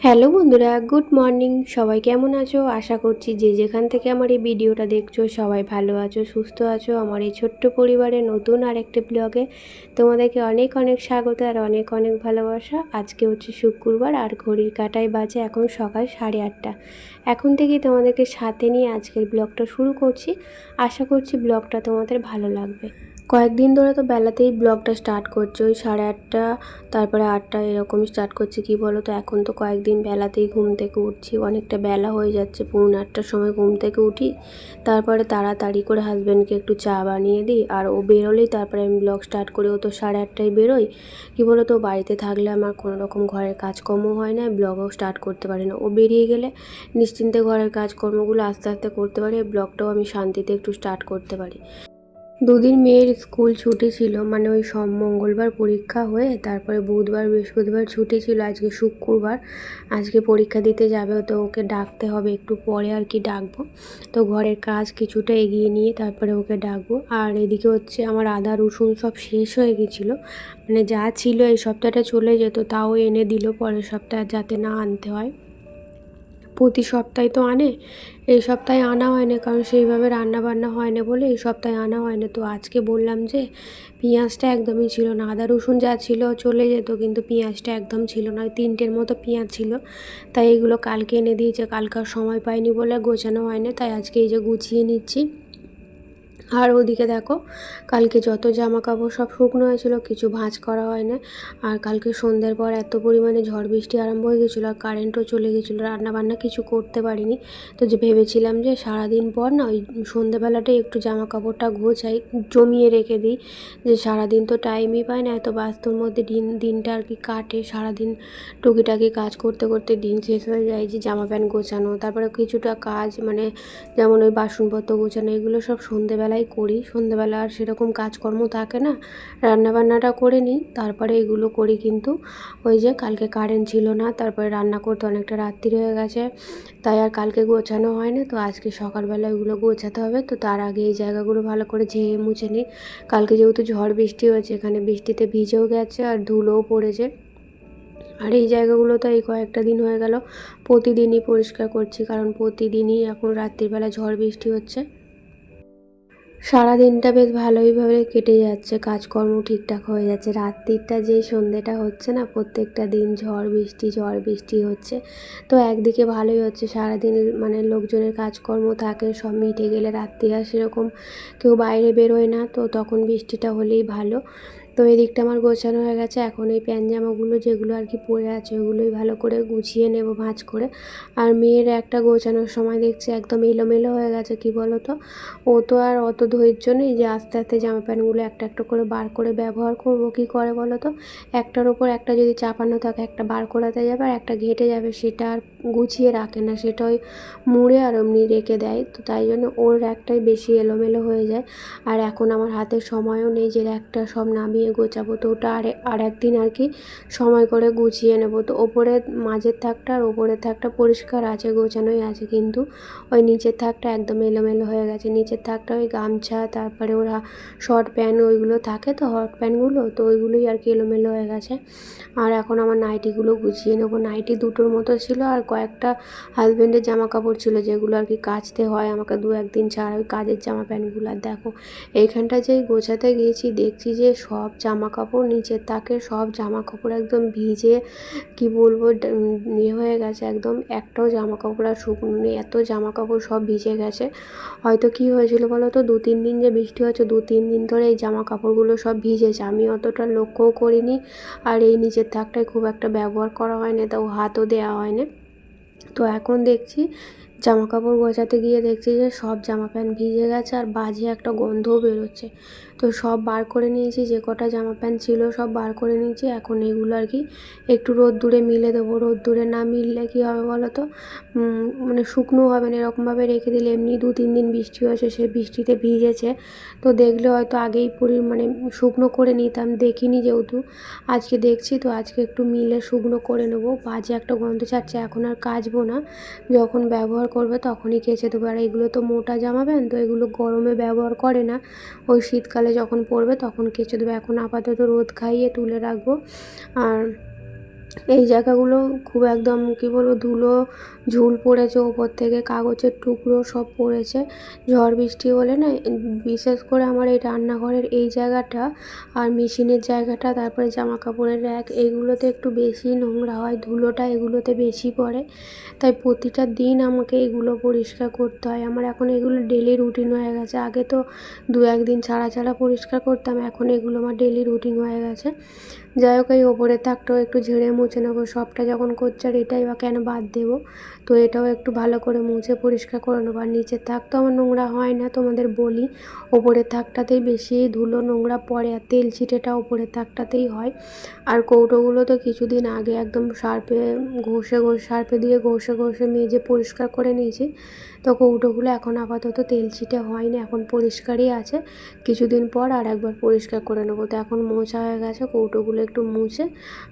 Hello বন্ধুরা, good morning. সবাই কেমন আছো? আশা করছি যে যেখান থেকে আমার এই ভিডিওটা দেখছো সবাই ভালো আছো, সুস্থ আছো। আমার এই ছোট্ট পরিবারের নতুন আরেকটি ব্লগে তোমাদেরকে অনেক অনেক স্বাগত আর অনেক অনেক ভালোবাসা। আজকে হচ্ছে শুক্রবার আর ঘড়ির কাঁটায় বাজে এখন সকাল 8:30। এখন থেকেই তোমাদেরকে সাথে নিয়ে আজকের ব্লগটা শুরু করছি। আশা করছি ব্লগটা তোমাদের ভালো লাগবে। কয়েকদিন ধরে তো বেলাতেই ব্লগটা স্টার্ট করছে, ওই 8:30, তারপরে 8টা এরকম স্টার্ট করছি। কি বলো তো, এখন তো কয়েকদিন বেলাতেই ঘুম থেকে উঠছি, অনেকটা বেলা হয়ে যাচ্ছে। 8:45টার সময় ঘুম থেকে উঠি, তারপরে তাড়াতাড়ি করে হাজব্যান্ডকে একটু চা বানিয়ে দিই, আর ও বেরোলেই তারপরে আমি ব্লগ স্টার্ট করি। ও তো 8:30টায় বেরোই। কি বলো তো, বাড়িতে থাকলে আমার কোনো রকম ঘরের কাজকর্ম হয় না, ব্লগও স্টার্ট করতে পারি না। ও বেরিয়ে গেলে নিশ্চিন্তে ঘরের কাজকর্মগুলো আস্তে আস্তে করতে পারি, ব্লগটাও আমি শান্তিতে একটু স্টার্ট করতে পারি। দুদিন মেয়ের স্কুল ছুটি ছিল, মানে ওই মঙ্গলবার পরীক্ষা হয়ে তারপরে বুধবার বৃহস্পতিবার ছুটি ছিল। আজকে শুক্রবার, আজকে পরীক্ষা দিতে যাবে, তো ওকে ডাকতে হবে একটু পরে আর কি ডাকবো। তো ঘরের কাজ কিছুটা এগিয়ে নিয়ে তারপরে ওকে ডাকবো। আর এদিকে হচ্ছে আমার আদা রসুন সব শেষ হয়ে গেছিলো, মানে যা ছিল এই সপ্তাহটা চলে যেত, তাও এনে দিল পরের সপ্তাহে যাতে না আনতে হয়। প্রতি সপ্তাহে তো আনে, এই সপ্তাহে আনা হয় না, কারণ সেইভাবে রান্না বান্না হয় না বলে এই সপ্তাহে আনা হয় না। তো আজকে বললাম যে পেঁয়াজটা একদমই ছিল না, আদা রসুন যা ছিল চলে যেত, কিন্তু পেঁয়াজটা একদম ছিল না। 3টের মতো পেঁয়াজ ছিল, তাই এগুলো কালকে এনে দিয়েছে। কালকে আর সময় পাইনি বলে গোছানো হয়নি, তাই আজকে এই যে গুছিয়ে নিচ্ছি। আর ওদিকে দেখো, কালকে যত জামা কাপড় সব শুকনো হয়েছিল, কিছু ভাঁজ করা হয় না। আর কালকে সন্ধ্যের পর এত পরিমাণে ঝড় বৃষ্টি আরম্ভ হয়ে গেছিলো, আর কারেন্টও চলে গেছিলো, রান্নাবান্না কিছু করতে পারিনি। তো যে ভেবেছিলাম যে সারাদিন পর না ওই সন্ধ্যেবেলাটাই একটু জামা কাপড়টা গোছাই, জমিয়ে রেখে দিই, যে সারাদিন তো টাইমই পাই না, এত ব্যস্তর মধ্যে দিনটা আর কি কাটে। সারাদিন টুকিটাকি কাজ করতে করতে দিন শেষ হয়ে যায়, যে জামা প্যান্ট গোছানো, তারপরে কিছুটা কাজ মানে যেমন ওই বাসনপত্র গোছানো, এগুলো সব সন্ধেবেলায় করি। সন্ধেবেলা আর সেরকম কাজকর্ম থাকে না, রান্নাবান্নাটা করে নিই, তারপরে এগুলো করি। কিন্তু ওই যে কালকে কারেন্ট ছিল না, তারপরে রান্না করতে অনেকটা রাত্রি হয়ে গেছে, তাই আর কালকে গোছানো হয় না। তো আজকে সকালবেলা এগুলো গোছাতে হবে। তো তার আগে এই জায়গাগুলো ভালো করে ঝেড়ে মুছে নিই। কালকে যেহেতু ঝড় বৃষ্টি হয়েছে, এখানে বৃষ্টিতে ভিজেও গেছে আর ধুলোও পড়েছে। আর এই জায়গাগুলো তো এই কয়েকটা দিন হয়ে গেল প্রতিদিনই পরিষ্কার করছি, কারণ প্রতিদিনই এখন রাত্রিবেলা ঝড় বৃষ্টি হচ্ছে। সারা দিনটা বেশ ভালোইভাবে কেটে যাচ্ছে, কাজকর্ম ঠিকঠাক হয়ে যাচ্ছে। রাত্রিটা যেই সন্ধ্যেটা হচ্ছে না, প্রত্যেকটা দিন ঝড় বৃষ্টি হচ্ছে। তো একদিকে ভালোই হচ্ছে, সারাদিন মানে লোকজনের কাজকর্ম থাকে, সব মিটে গেলে রাত্রি আর সেরকম কেউ বাইরে বেরোয় না, তো তখন বৃষ্টিটা হলেই ভালো। তো এই দিকটা আমার গোছানো হয়ে গেছে। এখন এই প্যান্ট জামাগুলো যেগুলো আর কি পরে আছে, ওগুলোই ভালো করে গুছিয়ে নেব ভাঁজ করে। আর মেয়ের একটা গোছানোর সময় দেখছি একদম এলোমেলো হয়ে গেছে। কি বলো তো, ও তো আর অত ধৈর্য নেই যে আস্তে আস্তে জামা প্যান্টগুলো একটা একটা করে বার করে ব্যবহার করব। কি করে বলো তো, একটার ওপর একটা যদি চাপানো থাকে, একটা বার করাতে যাবে আর একটা ঘেটে যাবে, সেটা আর গুছিয়ে রাখে না, সেটা ওই মুড়ে আর এমনি রেখে দেয়। তো তাই জন্য ওর একটাই বেশি এলোমেলো হয়ে যায়। আর এখন আমার হাতে সময়ও নেই যে একটা সব নামিয়ে গোছাবো, তো ওটা আর একদিন আর কি সময় করে গুছিয়ে নেব। তো ওপরে মাঝের থাকটা আর ওপরের থাকটা পরিষ্কার আছে, গোছানোই আছে, কিন্তু ওই নিচের থাকটা একদম এলোমেলো হয়ে গেছে। নিচের থাকটা ওই গামছা, তারপরে ওরা শর্ট প্যান্ট ওইগুলো থাকে, তো হট প্যান্টগুলো, তো ওইগুলোই আর কি এলোমেলো হয়ে গেছে। আর এখন আমার নাইটিগুলো গুছিয়ে নেবো। নাইটি 2টোর মতো ছিল, আর কয়েকটা হাজব্যান্ডের জামা কাপড় ছিল, যেগুলো আর কি কাচতে হয় আমাকে 2-1 দিন ছাড়া, ওই কাজের জামা প্যান্টগুলো। আর দেখো, এইখানটা যেই গোছাতে গিয়েছি দেখছি যে সব জামা কাপড়, নিচের তাকের সব জামা কাপড় একদম ভিজে, কি বলবো, ইয়ে হয়ে গেছে একদম। একটাও জামা কাপড় আর শুকনো নেই, এত জামা কাপড় সব ভিজে গেছে। হয়তো কি হয়েছিল বলো তো, 2-3 দিন যে বৃষ্টি হচ্ছে, 2-3 দিন ধরে এই জামা কাপড়গুলো সব ভিজেছে, আমি অতটা লক্ষ্যও করিনি। আর এই নিচের থাকটায় খুব একটা ব্যবহার করা হয় না, তাও হাতও দেওয়া হয় না। তো এখন দেখছি, জামা কাপড় গোছাতে গিয়ে দেখছি যে সব জামা প্যান্ট ভিজে গেছে, আর বাজে একটা গন্ধও বেরোচ্ছে। তো সব বার করে নিয়েছি, যে কটা জামা প্যান্ট ছিল সব বার করে নিয়েছি। এখন এগুলো আর কি একটু রোদ্দুরে মিলে দেবো। রোদ্দুরে না মিললে কী হবে বলো তো, মানে শুকনো হবে না। এরকমভাবে রেখে দিলে, এমনি 2-3 দিন বৃষ্টি হয়েছে, সে বৃষ্টিতে ভিজেছে, তো দেখলে হয়তো আগেই মানে শুকনো করে নিতাম, দেখিনি যেহেতু। আজকে দেখছি, তো আজকে একটু মিলে শুকনো করে নেবো। বাজে একটা গন্ধ ছাড়ছে, এখন আর কাচবো না, যখন ব্যবহার করবে তখনই কেচে দেবো। আর এগুলো তো মোটা জামা প্যান্ট, তো এগুলো গরমে ব্যবহার করে না, ওই শীতকালে যখন পরবে তখন কেচে দেবো। এখন আপাতত রোদ খাইয়ে তুলে রাখবো। আর এই জায়গাগুলো খুব একদম কি বলবো ধুলো ঝুল পড়েছে, ওপর থেকে কাগজের টুকরো সব পড়েছে ঝড় বৃষ্টি হলে না। বিশেষ করে আমার এই রান্নাঘরের এই জায়গাটা আর মেশিনের জায়গাটা, তারপরে জামা কাপড়ের র্যাক, এইগুলোতে একটু বেশি নোংরা হয়, ধুলোটা এগুলোতে বেশি পড়ে। তাই প্রতিটা দিন আমাকে এগুলো পরিষ্কার করতে হয়। আমার এখন এগুলো ডেলি রুটিন হয়ে গেছে। আগে তো দু একদিন ছাড়া ছাড়া পরিষ্কার করতাম, এখন এগুলো আমার ডেলি রুটিন হয়ে গেছে। যাই হোক, এই ওপরের থাকটাও একটু ঝেড়ে মুছে নেবো। সবটা যখন করছে আর এটাই বা কেন বাদ দেবো, তো এটাও একটু ভালো করে মুছে পরিষ্কার করে নেবো। আর নিচের থাক তো আমার নোংরা হয় না, তোমাদের বলি। ওপরের থাকটাতেই বেশি ধুলো নোংরা পড়ে, আর তেল ছিটেটা ওপরের থাকটাতেই হয়। আর কৌটোগুলো তো কিছুদিন আগে একদম সার্ফে দিয়ে ঘষে মেজে পরিষ্কার করে নিয়েছি। তো কৌটোগুলো এখন আপাতত তেল ছিটে হয়নি, এখন পরিষ্কারই আছে। কিছুদিন পর আর একবার পরিষ্কার করে নেবো। তো এখন মোছা হয়ে গেছে, কৌটোগুলো একটু মুছে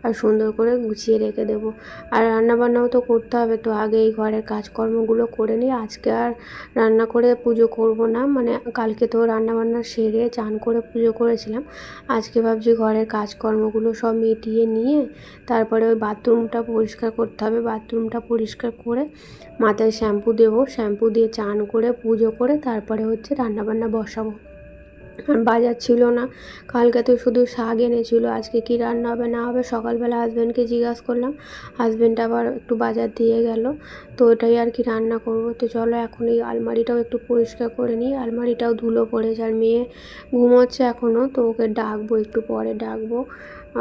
আর সুন্দর করে গুছিয়ে রেখে দেবো। আর রান্নাবান্নাও তো করতে হবে, তো আগে এই ঘরের কাজকর্মগুলো করে নিই। আজকে আর রান্না করে পুজো করব না, মানে কালকে তো রান্নাবান্না সেরে চান করে পুজো করেছিলাম। আজকে ভাবছি ঘরের কাজকর্মগুলো সব মিটিয়ে নিয়ে তারপরে ওই বাথরুমটা পরিষ্কার করতে হবে। বাথরুমটা পরিষ্কার করে মাথায় শ্যাম্পু দেবো, শ্যাম্পু দিয়ে চান করে পুজো করে তারপরে হচ্ছে রান্নাবান্না বসাবো। আর বাজার ছিল না, কালকে তো শুধু শাক এনেছিল। আজকে কি রান্না হবে না হবে সকালবেলা হাজব্যান্ডকে জিজ্ঞাসা করলাম, হাজব্যান্ড আবার একটু বাজার দিয়ে গেল। তো ওটাই আর কি রান্না করব। তো চলো এখন এই আলমারিটাও একটু পরিষ্কার করে নিই, আলমারিটাও ধুলো পড়েছে। আর মেয়ে ঘুমোচ্ছে এখনও, তো ওকে ডাকবো, একটু পরে ডাকবো।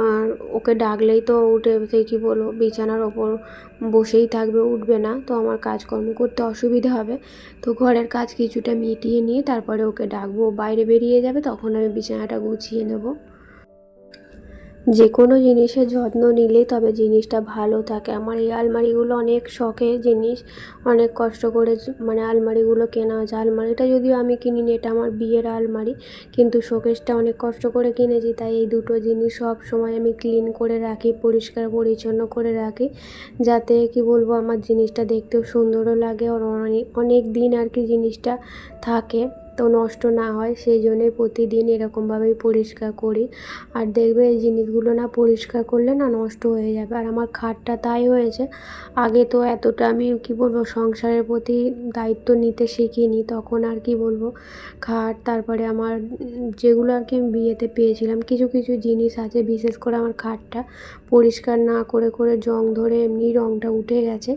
আর ওকে ডাকলেই তো উঠে সেই কী বলবো বিছানার ওপর বসেই থাকবে, উঠবে না। তো আমার কাজকর্ম করতে অসুবিধা হবে। তো ঘরের কাজ কিছুটা মিটিয়ে নিয়ে তারপরে ওকে ডাকবো, বাইরে বেরিয়ে যাবে, তখন আমি বিছানাটা গুছিয়ে নেব। যে কোনো জিনিসের যত্ন নিলেই তবে জিনিসটা ভালো থাকে। আমার এই আলমারিগুলো অনেক শখের জিনিস, অনেক কষ্ট করে মানে আলমারিগুলো কেনা হয়েছে। আলমারিটা যদিও আমি কিনিনি, এটা আমার বিয়ের আলমারি, কিন্তু শোকেসটা অনেক কষ্ট করে কিনেছি। তাই এই দুটো জিনিস সব সময় আমি ক্লিন করে রাখি, পরিষ্কার পরিচ্ছন্ন করে রাখি, যাতে কি বলবো আমার জিনিসটা দেখতেও সুন্দরও লাগে আর অনেক দিন আর কি জিনিসটা থাকে, তো নষ্ট না হয়। সেই জন্যই প্রতিদিন এরকমভাবেই পরিষ্কার করি। আর দেখবে এই জিনিসগুলো না পরিষ্কার করলে না নষ্ট হয়ে যাবে। আর আমার খাটটা তাই হয়েছে। আগে তো এতটা আমি কি বলবো সংসারের প্রতি দায়িত্ব নিতে শিখিনি, তখন আর কি বলবো খাট, তারপরে আমার যেগুলো আর কি আমি বিয়েতে পেয়েছিলাম কিছু কিছু জিনিস আছে, বিশেষ করে আমার খাটটা পরিষ্কার না করে করে জং ধরে এমনি রঙটা উঠে গেছে।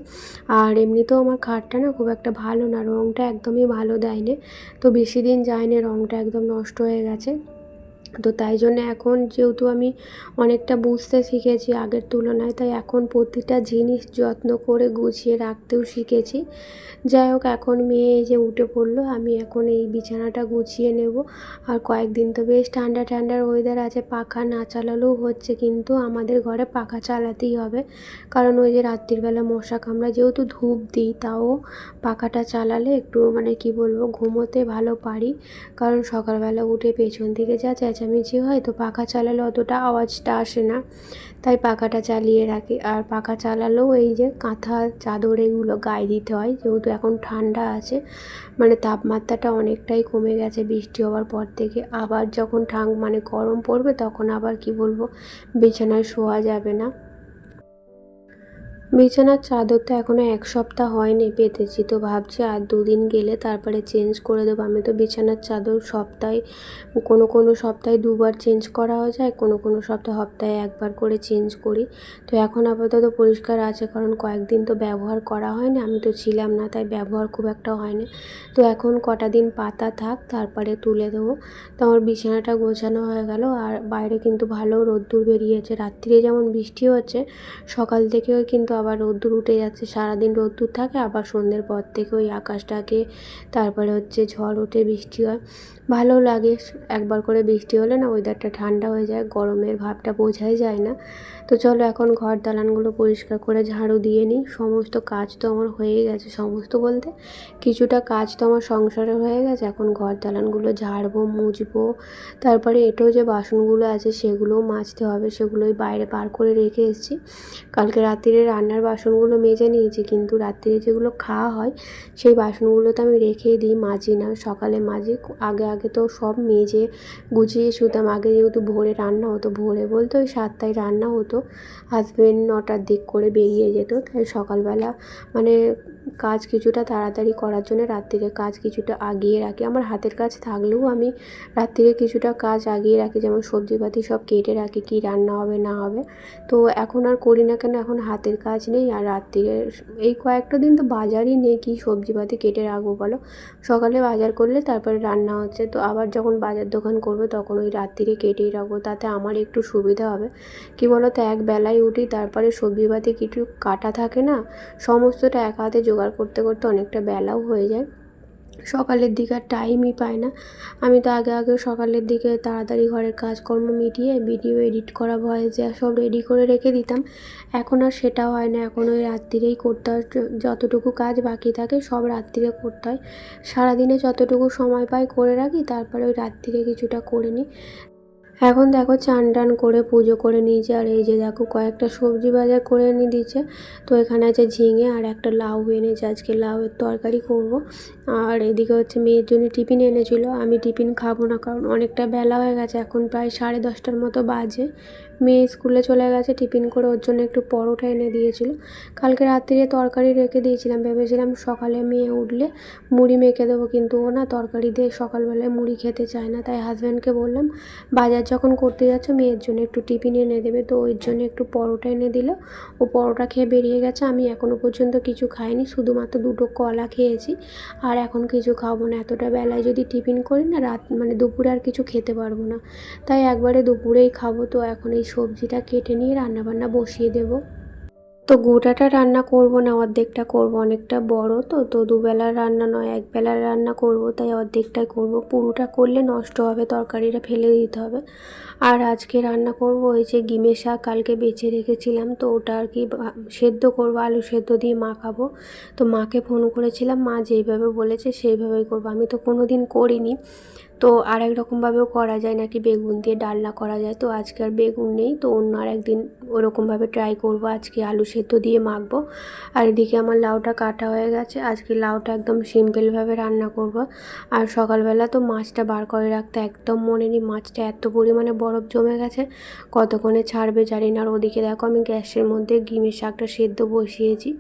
আর এমনিতেও আমার খাটটা না খুব একটা ভালো না, রঙটা একদমই ভালো দেয়নি। তো বেশি দিন যায়নি, রঙটা একদম নষ্ট হয়ে গেছে। তো তাই জন্য এখন যেহেতু আমি অনেকটা বুঝতে শিখেছি আগের তুলনায়, তাই এখন প্রতিটা জিনিস যত্ন করে গুছিয়ে রাখতেও শিখেছি। যাই হোক, এখন মেয়ে এই যে উঠে পড়লো, আমি এখন এই বিছানাটা গুছিয়ে নেব। আর কয়েকদিন তো বেশ ঠান্ডা ঠান্ডার ওয়েদার আছে, পাখা না চালালেও হচ্ছে, কিন্তু আমাদের ঘরে পাখা চালাতেই হবে। কারণ ওই যে রাত্রিবেলা মশা কামড়া, যেহেতু ধূপ দিই তাও পাখাটা চালালে একটু মানে কি বলবো ঘুমোতে ভালো পারি। কারণ সকালবেলা উঠে পেছন থেকে যা চেঁচামেচি হয়, তো পাখা চালালে অতটা আওয়াজটা আসে না, তাই পাখাটা চালিয়ে রাখি। আর পাখা চালালেও এই যে কাঁথা চাদর এগুলো গায়ে দিতে হয়, যেহেতু এখন ঠান্ডা আছে, মানে তাপমাত্রাটা অনেকটাই কমে গেছে বৃষ্টি হওয়ার পর থেকে। আবার যখন মানে গরম পড়বে তখন আবার কি বলবো বিছানায় শোয়া যাবে না। বিছানার চাদর তো এখনও 1 সপ্তাহ হয়নি পেতেছি, তো ভাবছি আর 2 দিন গেলে তারপরে চেঞ্জ করে দেবো। আমি তো বিছানার চাদর সপ্তাহে কোনো কোনো সপ্তাহে 2বার চেঞ্জ করা হয়ে যায়, কোনো কোনো সপ্তাহে 1বার করে চেঞ্জ করি। তো এখন আপাতত পরিষ্কার আছে, কারণ কয়েকদিন তো ব্যবহার করা হয়নি, আমি তো ছিলাম না, তাই ব্যবহার খুব একটা হয়নি। তো এখন কটা দিন পাতা থাক, তারপরে তুলে দেবো। তো আমার বিছানাটা গোছানো হয়ে গেল। আর বাইরে কিন্তু ভালো রোদ্দুর বেরিয়েছে, রাত্রিরে যেমন বৃষ্টি হচ্ছে, সকাল থেকেও কিন্তু আবার রোদ্দুর উঠে যাচ্ছে। সারাদিন রোদ্দুর থাকে, আবার সন্ধ্যের পর থেকে ওই আকাশটাকে তারপরে হচ্ছে ঝড় ওঠে, বৃষ্টি হয়, ভালো লাগে। একবার করে বৃষ্টি হলে না ওয়েদারটা ঠান্ডা হয়ে যায়, গরমের ভাবটা বোঝাই যায় না। তো চলো এখন ঘর দালানগুলো পরিষ্কার করে ঝাড়ু দিয়ে নিই। সমস্ত কাজ তো আমার হয়ে গেছে, সমস্ত বলতে কিছুটা কাজ তো আমার সংসারে হয়ে গেছে। এখন ঘর দালানগুলো ঝাড়বো, মুছবো, তারপরে এটাও যে বাসনগুলো আছে সেগুলোও মাজতে হবে, সেগুলোই বাইরে বার করে রেখে এসেছি। কালকে রাত্রিরে রান্নার বাসনগুলো মেজে নিয়েছি, কিন্তু রাত্রিরে যেগুলো খাওয়া হয় সেই বাসনগুলো তো আমি রেখেই দিই, মাজি না, সকালে মাজি। আগে আগে তো সব মেজে গুছিয়ে শুতাম। আগে যেহেতু ভোরে রান্না হতো, ভোরে বলতে ওই 7টায় রান্না হতো, হাজব্যান্ড 9টার দিক করে বেরিয়ে যেত, তাই সকালবেলা মানে কাজ কিছুটা তাড়াতাড়ি করার জন্য রাত্রিরে কাজ কিছুটা আগিয়ে রাখি। আমার হাতের কাজ থাকলেও আমি রাত্রিরে কিছুটা কাজ আগিয়ে রাখি, যেমন সবজিপাতি সব কেটে রাখি কী রান্না হবে না হবে। তো এখন আর করি না কেন, এখন হাতের কাজ নেই, আর রাত্রিরে এই কয়েকটা দিন তো বাজারই নেই, কী সবজিপাতি কেটে রাখবো বলো। সকালে বাজার করলে তারপরে রান্না হচ্ছে, তো আবার যখন বাজার দোকান করবো তখন ওই রাত্রিরে কেটেই রাখবো, তাতে আমার একটু সুবিধা হবে। কী বলো তো, এক বেলায় উঠি, তারপরে সবজিপাতি কিছু কাটা থাকে না, সমস্তটা এক হাতে জোগাড় করতে করতে অনেকটা বেলাও হয়ে যায়। সকালের দিকে আর টাইমই পাই না। আমি তো আগে সকালের দিকে তাড়াতাড়ি ঘরের কাজকর্ম মিটিয়ে ভিডিও এডিট করা, ভয়েস দেওয়া সব রেডি করে রেখে দিতাম। এখন আর সেটাও হয় না, এখন ওই রাত্রিরেই করতে হয়। যতটুকু কাজ বাকি থাকে সব রাত্রিরে করতে হয়। সারাদিনে যতটুকু সময় পাই করে রাখি, তারপরে ওই রাত্রিরে কিছুটা করে নিই। এখন দেখো চান টান করে পুজো করে নিয়েছি, আর এই যে দেখো কয়েকটা সবজি বাজার করে এনে দিয়েছে। তো এখানে আছে ঝিঙে, আর একটা লাউ এনেছে, আজকে লাউয়ের তরকারি করব। আর এদিকে হচ্ছে মেয়ের জন্য টিফিন এনেছিলো, আমি টিফিন খাবো না, কারণ অনেকটা বেলা হয়ে গেছে, এখন প্রায় 10:30টার মতো বাজে। মেয়ে স্কুলে চলে গেছে, টিফিন করে ওর জন্য একটু পরোটা এনে দিয়েছিল। কালকে রাত্রিরে তরকারি রেখে দিয়েছিলাম, ভেবেছিলাম সকালে মেয়ে উঠলে মুড়ি মেখে দেবো, কিন্তু ও না তরকারি দিয়ে সকালবেলায় মুড়ি খেতে চায় না। তাই হাজব্যান্ডকে বললাম বাজার যখন করতে যাচ্ছ মেয়ের জন্য একটু টিফিন এনে দেবে, তো ওর জন্য একটু পরোটা এনে দিল। ও পরোটা খেয়ে বেরিয়ে গেছে। আমি এখনও পর্যন্ত কিছু খাইনি, শুধুমাত্র 2টো কলা খেয়েছি, আর এখন কিছু খাবো না। এতটা বেলায় যদি টিফিন করি না, রাত মানে দুপুরে আর কিছু খেতে পারবো না, তাই একবারে দুপুরেই খাবো। তো এখন এই সবজিটা কেটে নিয়ে রান্নাবান্না বসিয়ে দেবো। তো গোটাটা রান্না করব না, অর্ধেকটা করব, অনেকটা বড় তো তো দুবেলার রান্না নয়, একবেলার রান্না করব, তাই অর্ধেকটাই করব। পুরোটা করলে নষ্ট হবে, তরকারিটা ফেলে দিতে হবে। আর আজকে রান্না করব ওই যে গিমের শাক কালকে বেছে রেখেছিলাম, তো ওটা আর কি সেদ্ধ করব, আলু সেদ্ধ দিয়ে মাখাবো। তো মাকে ফোন করেছিলাম, মা যেইভাবে বলেছে সেইভাবেই করব। আমি তো কোনো দিন করিনি, তো আরেক রকমভাবেও করা যায় নাকি, বেগুন দিয়ে ডালনা করা যায়। তো আজকে আর বেগুন নেই, তো অন্য আর একদিন ওরকমভাবে ট্রাই করব। আজকে আলু সেদ্ধ দিয়ে মাখবো। আর এদিকে আমার লাউটা কাটা হয়ে গেছে, আজকে লাউটা একদম সিম্পলভাবে রান্না করব। আর সকালবেলা তো মাছটা বার করে রাখতে একদম মনে নেই, মাছটা এত পরিমাণে বরফ জমে গেছে, কতক্ষণে ছাড়বে জানি না। আর ওদিকে দেখো আমি গ্যাসের মধ্যে গিমের শাকটা সেদ্ধ বসিয়েছি।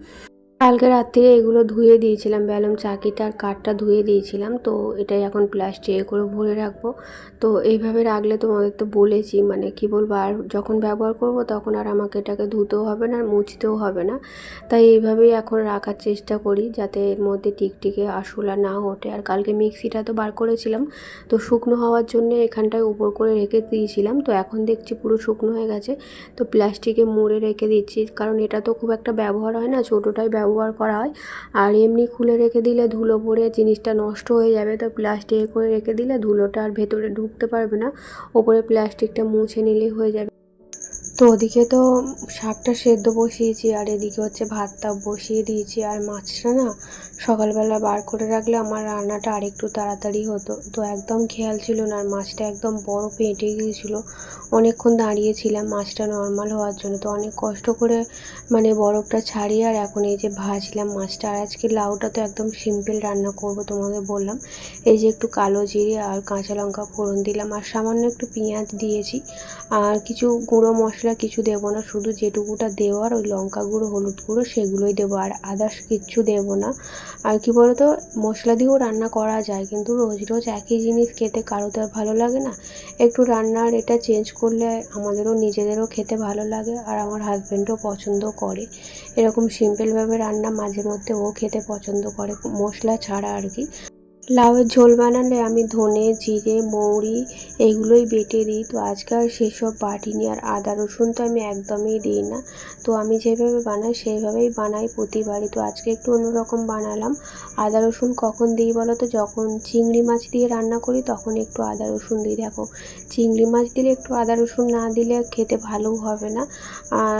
কালকে রাত্রে এগুলো ধুয়ে দিয়েছিলাম, ব্যালম চাকিটা আর কাঠটা ধুয়ে দিয়েছিলাম, তো এটাই এখন প্লাস্টিকে করে ভরে রাখবো। তো এইভাবে রাখলে তোমাদের তো বলেছি, মানে কি বলবো, আর যখন ব্যবহার করব তখন আর আমাকে এটাকে ধুতেও হবে না আর মুছতেও হবে না। তাই এইভাবেই এখন রাখার চেষ্টা করি, যাতে এর মধ্যে টিকটিকে আরশোলা না ওঠে। আর কালকে মিক্সিটা তো বার করেছিলাম, তো শুকনো হওয়ার জন্য এখানটায় উপর করে রেখে দিয়েছিলাম, তো এখন দেখছি পুরো শুকনো হয়ে গেছে। তো প্লাস্টিকে মুড়ে রেখে দিচ্ছি, কারণ এটা তো খুব একটা ব্যবহার হয় না, ছোটোটাই ব্যবহার করা হয়। আর এমনি খুলে রেখে দিলে ধুলো পড়ে জিনিসটা নষ্ট হয়ে যাবে, তো প্লাস্টিকে করে রেখে দিলে ধুলোটা আর ভেতরে ঢুকতে পারবে না, ওপরে প্লাস্টিকটা মুছে নিলেই হয়ে যাবে। তো ওদিকে তো শাকটা সেদ্ধ বসিয়েছি, আর এদিকে হচ্ছে ভাতটা বসিয়ে দিয়েছি। আর মাছটা না সকালবেলা বার করে রাখলে আমার রান্নাটা আরেকটু তাড়াতাড়ি হতো, তো একদম খেয়াল ছিল না, আর মাছটা একদম বড় পেটে গিয়েছিলো। অনেকক্ষণ দাঁড়িয়েছিলাম মাছটা নর্মাল হওয়ার জন্য, তো অনেক কষ্ট করে মানে বরফটা ছাড়িয়ে আর এখন এই যে ভাজলাম মাছটা। আর আজকে লাউটা তো একদম সিম্পল রান্না করব, তোমাদের বললাম। এই যে একটু কালো জিরে আর কাঁচা লঙ্কা ফোড়ন দিলাম, আর সামান্য একটু পেঁয়াজ দিয়েছি। আর কিছু গুঁড়ো মশলা কিছু দেবো না, শুধু যেটুকুটা দেওয়ার ওই লঙ্কা গুঁড়ো হলুদ গুঁড়ো সেগুলোই দেবো, আর আদার্স কিচ্ছু দেবো না। আর কি বলো তো, মশলা দিয়েও রান্না করা যায়, কিন্তু রোজ রোজ একই জিনিস খেতে কারো তো আর ভালো লাগে না। একটু রান্নার এটা চেঞ্জ করলে আমাদেরও নিজেদেরও খেতে ভালো লাগে, আর আমার হাজব্যান্ডও পছন্দ করে। এরকম সিম্পলভাবে রান্না মাঝে মধ্যে ও খেতে পছন্দ করে, মশলা ছাড়া আর কি। লাউয়ের ঝোল বানালে আমি ধনে জিরে মৌরি এইগুলোই বেটে দিই, তো আজকে আর সেসব বাটিনি। আর আদা রসুন তো আমি একদমই দিই না, তো আমি যেভাবে বানাই সেইভাবেই বানাই প্রতিবারই। তো আজকে একটু অন্যরকম বানালাম। আদা রসুন কখন দিই বলো তো, যখন চিংড়ি মাছ দিয়ে রান্না করি তখন একটু আদা রসুন দিই। দেখো চিংড়ি মাছ দিলে একটু আদা রসুন না দিলে খেতে ভালোও হবে না, আর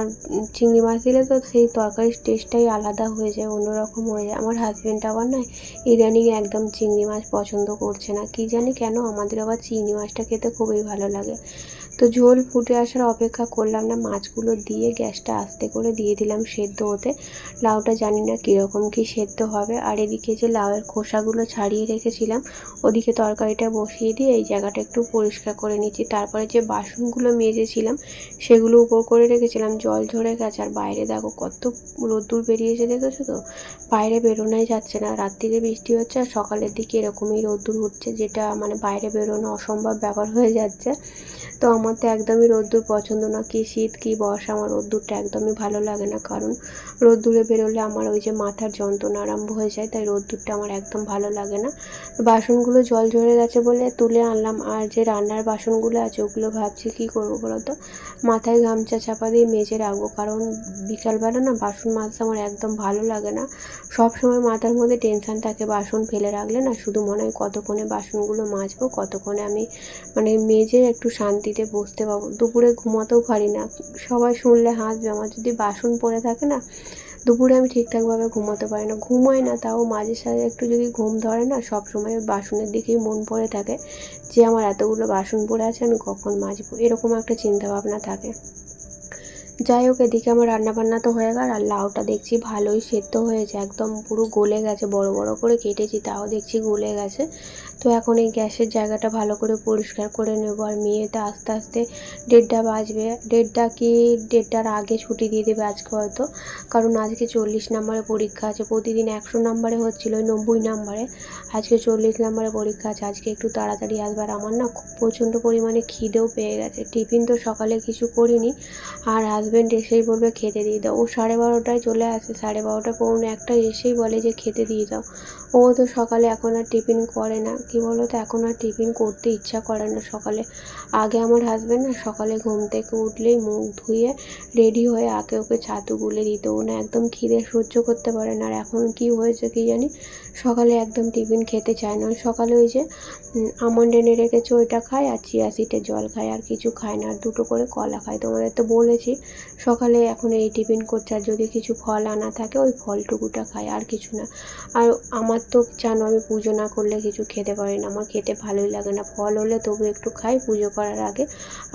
চিংড়ি মাছ দিলে তো সেই তরকারির টেস্টটাই আলাদা হয়ে যায়, অন্যরকম হয়ে যায়। আমার হাজব্যান্ড আবার নয় ইদানিং একদম চিংড়ি মাছ পছন্দ করছে না, কী জানি কেন, আমাদের আবার চিংড়ি মাছটা খেতে খুবই ভালো লাগে। তো ঝোল ফুটে আসার অপেক্ষা করলাম না, মাছগুলো দিয়ে গ্যাসটা আস্তে করে দিয়ে দিলাম সেদ্ধ হতে। লাউটা জানি না কীরকম কী সেদ্ধ হবে। আর এদিকে যে লাউয়ের খোসাগুলো ছাড়িয়ে রেখেছিলাম, ওদিকে তরকারিটা বসিয়ে দিয়ে এই জায়গাটা একটু পরিষ্কার করে নিচ্ছি। তারপরে যে বাসনগুলো মেজেছিলাম সেগুলো উপর করে রেখেছিলাম, জল ঝরে গেছে। আর বাইরে দেখো কত রোদ্দুর বেরিয়েছে, দেখেছো তো? বাইরে বেরোনোই যাচ্ছে না, রাত্রিরে বৃষ্টি হচ্ছে আর সকালের দিকে এরকমই রোদ্দুর উঠছে, যেটা মানে বাইরে বেরোনো অসম্ভব ব্যাপার হয়ে যাচ্ছে। তো আমার তো একদমই রোদ্দুর পছন্দ না, কি শীত কি বর্ষা, আমার রোদ্দুরটা একদমই ভালো লাগে না। কারণ রোদ্দুরে বেরোলে আমার ওই যে মাথার যন্ত্রণা আরম্ভ হয়ে যায়, তাই রোদ্দুরটা আমার একদম ভালো লাগে না। বাসনগুলো জল ঝরে গেছে বলে তুলে আনলাম। আর যে রান্নার বাসনগুলো আছে ওগুলো ভাবছি কী করবো বলো তো, মাথায় গামছা চাপা দিয়ে মেজে রাখবো। কারণ বিকালবেলা না বাসন মাজতে আমার একদম ভালো লাগে না। সব সময় মাথার মধ্যে টেনশান থাকে, বাসন ফেলে রাখলে না শুধু মনে হয় কতক্ষণে বাসনগুলো মাজবো, কতক্ষণে আমি মানে মেজে একটু শান্তিতে বসতে পারবো। দুপুরে ঘুমাতেও পারি না, সবাই শুনলে হাসবে। আমার যদি বাসন পড়ে থাকে না, দুপুরে আমি ঠিকঠাকভাবে ঘুমোতে পারি না, ঘুমোই না, তাও মাঝে সাঝে একটু যদি ঘুম ধরে না, সব সময় বাসনের দিকেই মন পড়ে থাকে যে আমার এতগুলো বাসন পড়ে আছে, আমি কখন মাজবো, এরকম একটা চিন্তাভাবনা থাকে। যাই হোক, এদিকে আমার রান্নাবান্না তো হয়ে গেল। আর লাউটা দেখছি ভালোই সেদ্ধ হয়েছে, একদম পুরো গলে গেছে, বড় বড় করে কেটেছি তাও দেখছি গলে গেছে। তো এখন এই গ্যাসের জায়গাটা ভালো করে পরিষ্কার করে নেবো। আর মেয়েটা আস্তে আস্তে 1:30 বাজবে, 1:30 কি 1:30-র আগে ছুটি দিয়ে দেবে আজকে হয়তো। কারণ আজকে 40 নম্বরে পরীক্ষা আছে, প্রতিদিন 100 নম্বরে হচ্ছিলো, 90 নম্বরে, আজকে 40 নম্বরে পরীক্ষা আছে। আজকে একটু তাড়াতাড়ি আসবে। আর আমার না খুব প্রচণ্ড পরিমাণে খিদেও পেয়ে গেছে, টিফিন তো সকালে কিছু করিনি। আর হাজব্যান্ড এসেই বলবে খেতে দিয়ে দাও, ও 12:30টায় চলে আসে, 12:30 পৌনে 1টায় এসেই বলে যে খেতে দিয়ে দাও। ও তো সকালে এখন আর টিফিন করে না, কি বলো তো, এখন আর টিফিন করতে ইচ্ছা করে না সকালে। আগে আমার হাজব্যান্ড না সকালে ঘুম থেকে উঠলেই মুখ ধুয়ে রেডি হয়ে আগে ওকে ছাতু গুলে দিত, ও না একদম খিদে সহ্য করতে পারে না। আর এখন কি হয়েছে কি জানি, সকালে একদম টিফিন খেতে চায় না। সকালে ওই যে আমন্ড এনে রেখেছে ওইটা খায়, আর চিয়া সিডের জল খায়, আর কিছু খায় না। আর 2টো করে কলা খায়। তোমাদের তো বলেছি সকালে এখন এই টিফিন করছে। আর যদি কিছু ফল আনা থাকে ওই ফলটুকুটা খায়, আর কিছু না। আর আমার তো জানো আমি পুজো না করলে কিছু খেতে পারি না, আমার খেতে ভালোই লাগে না। ফল হলে তবু একটু খাই পুজো করার আগে,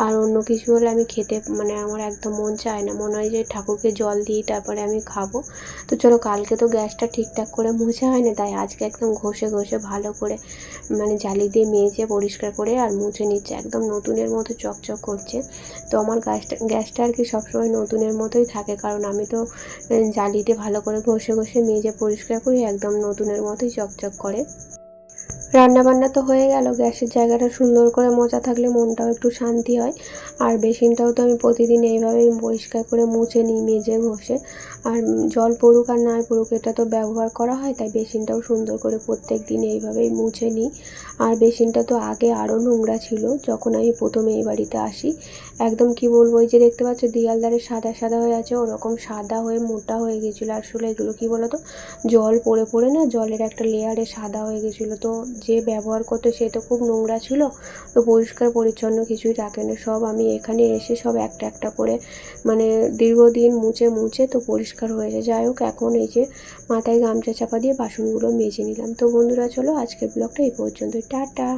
আর অন্য কিছু হলে আমি খেতে মানে আমার একদম মন চায় না, মনে হয় যে ঠাকুরকে জল দিই তারপরে আমি খাবো। তো চলো, কালকে তো গ্যাসটা ঠিকঠাক করে মোছা হয়নি, তাই আজকে একদম ঘষে ঘষে ভালো করে মানে জালি দিয়ে মেজে পরিষ্কার করে আর মুছে নিচ্ছে, একদম নতুনের মতো চকচক করছে। তো আমার গ্যাসটা আর কি সবসময় নতুনের মতোই থাকে, কারণ আমি তো জালিতে ভালো করে ঘষে ঘষে মেজে পরিষ্কার করি, একদম নতুনের মতোই চকচক করে। রান্নাবান্না তো হয়ে গেল, গ্যাসের জায়গাটা সুন্দর করে মোছা থাকলে মনটাও একটু শান্তি হয়। আর বেসিনটাও তো আমি প্রতিদিন এইভাবেই পরিষ্কার করে মুছে নিই মেজে ঘষে। আর জল পড়ুক আর নাই পড়ুক এটা তো ব্যবহার করা হয়, তাই বেসিনটাও সুন্দর করে প্রত্যেক দিন এইভাবেই মুছে নিই। আর বেসিনটা তো আগে আরও নোংরা ছিল যখন আমি প্রথমে এই বাড়িতে আসি, একদম কি বলবো, ওই যে দেখতে পাচ্ছ দেয়ালদারে সাদা সাদা হয়ে আছে, ওরকম সাদা হয়ে মোটা হয়ে গেছিলো। আসলে এগুলো কী বলো তো, জল পড়ে পড়ে না জলের একটা লেয়ারে সাদা হয়ে গেছিলো। তো যে ব্যবহার করতো সে তো খুব নোংরা ছিল, তো পরিষ্কার পরিচ্ছন্ন কিছুই রাখে না। সব আমি এখানে এসে সব একটা একটা করে মানে দীর্ঘদিন মুছে মুছে তো পরিষ্কার হয়েছে। যাই হোক, এখন এই যে মাথায় গামছা চাপা দিয়ে বাসনগুলো মেজে নিলাম। তো বন্ধুরা চলো, আজকের ব্লগটা এই পর্যন্ত, টাটা।